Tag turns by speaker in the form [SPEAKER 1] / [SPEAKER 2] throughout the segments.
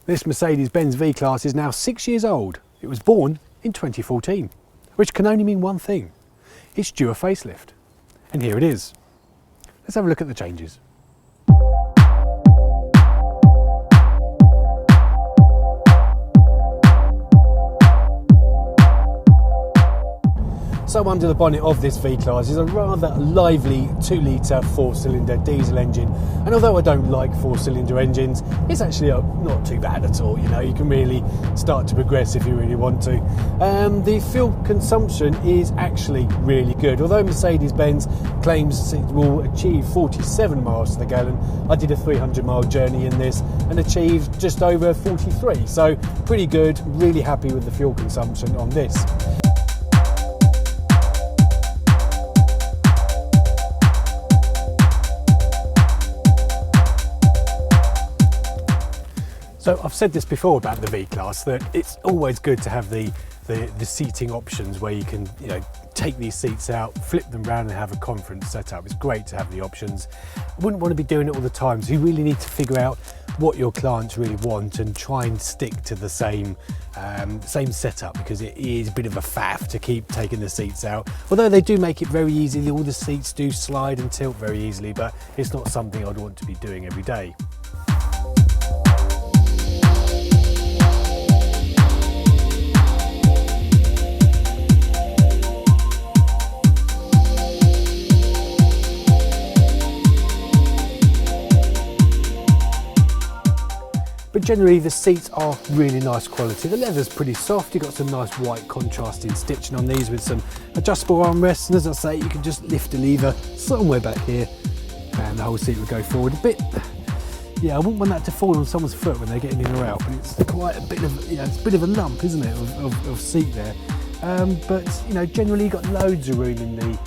[SPEAKER 1] This Mercedes-Benz V-Class is now 6 years old. It was born in 2014, which can only mean one thing. It's due a facelift. And here it is. Let's have a look at the changes. So under the bonnet of this V-Class is a rather lively 2-litre 4-cylinder diesel engine, and although I don't like 4-cylinder engines, it's actually not too bad at all. You know, you can really start to progress if you really want to. The fuel consumption is actually really good. Although Mercedes-Benz claims it will achieve 47 miles to the gallon, I did a 300-mile journey in this and achieved just over 43. So pretty good, really happy with the fuel consumption on this. So I've said this before about the V-Class, that it's always good to have the seating options where you can, you know, take these seats out, flip them around and have a conference setup. It's great to have the options. I wouldn't want to be doing it all the time, so you really need to figure out what your clients really want and try and stick to the same setup, because it is a bit of a faff to keep taking the seats out. Although they do make it very easy, all the seats do slide and tilt very easily, but it's not something I'd want to be doing every day. But generally the seats are really nice quality. The leather's pretty soft. You've got some nice white contrasting stitching on these with some adjustable armrests, and as I say, you can just lift a lever somewhere back here and the whole seat will go forward a bit. Yeah, I wouldn't want that to fall on someone's foot when they're getting in or out, but it's quite a bit of, you know, it's a bit of a lump, isn't it, of seat there. But you know, generally you've got loads of room in the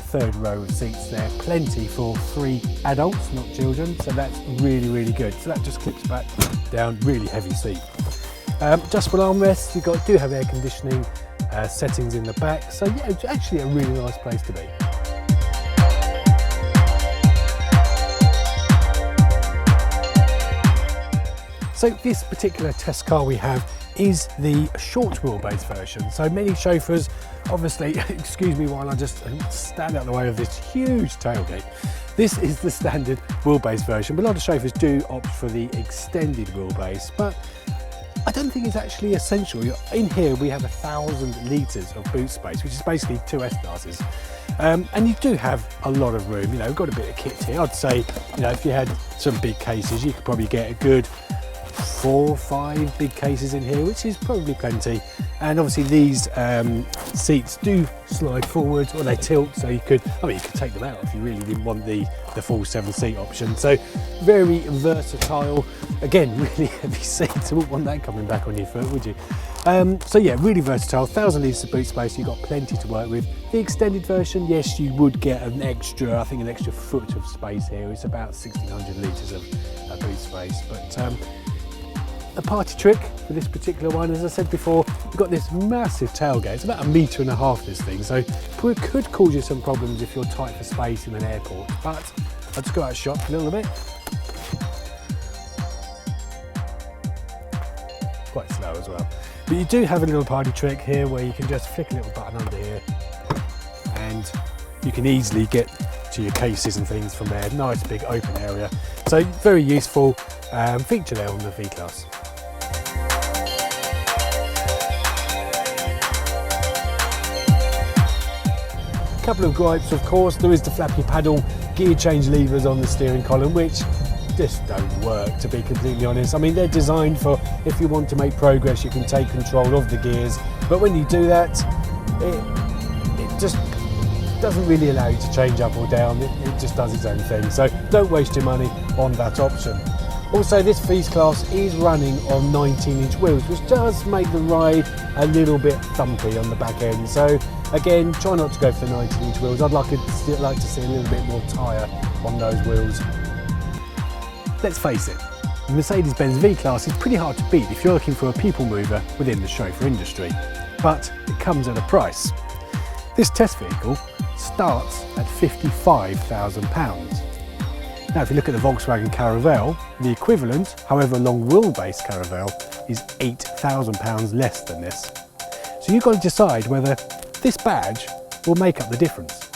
[SPEAKER 1] third row of seats there, plenty for 3 adults, not children, so that's really, really good. So that just clips back down, really heavy seat. Adjustable armrests, do have air conditioning settings in the back, so yeah, it's actually a really nice place to be. So this particular test car we have is the short wheelbase version. So many chauffeurs, obviously, excuse me while I just stand out of the way of this huge tailgate. This is the standard wheelbase version, but a lot of chauffeurs do opt for the extended wheelbase, but I don't think it's actually essential. In here we have 1,000 litres of boot space, which is basically 2 S-classes. And you do have a lot of room. You know, we've got a bit of kit here. I'd say, you know, if you had some big cases, you could probably get a good 4 or 5 big cases in here, which is probably plenty. And obviously these seats do slide forward, or they tilt, so you could take them out if you really didn't want the full 7-seat option. So very versatile. Again, really heavy seats. I wouldn't want that coming back on your foot, would you? So yeah, really versatile. 1,000 litres of boot space. You've got plenty to work with. The extended version, yes, you would get an extra foot of space here. It's about 1,600 litres of boot space, but a party trick for this particular one, as I said before, you've got this massive tailgate. It's about 1.5 metres, this thing, so it could cause you some problems if you're tight for space in an airport. But I'll just go out shop a little bit. Quite slow as well. But you do have a little party trick here where you can just flick a little button under here and you can easily get to your cases and things from there. Nice big open area. So very useful feature there on the V-Class. Couple of gripes, of course. There is the flappy paddle gear change levers on the steering column, which just don't work, to be completely honest. I mean, they're designed for if you want to make progress, you can take control of the gears, but when you do that, it just doesn't really allow you to change up or down. It just does its own thing, so don't waste your money on that option. Also, this V-Class is running on 19-inch wheels, which does make the ride a little bit thumpy on the back end. So again, try not to go for the 19-inch wheels. I'd like to see a little bit more tyre on those wheels. Let's face it, the Mercedes-Benz V-Class is pretty hard to beat if you're looking for a people mover within the chauffeur industry, but it comes at a price. This test vehicle starts at £55,000. Now if you look at the Volkswagen Caravelle, the equivalent, however long wheelbase Caravelle, is £8,000 less than this. So you've got to decide whether this badge will make up the difference.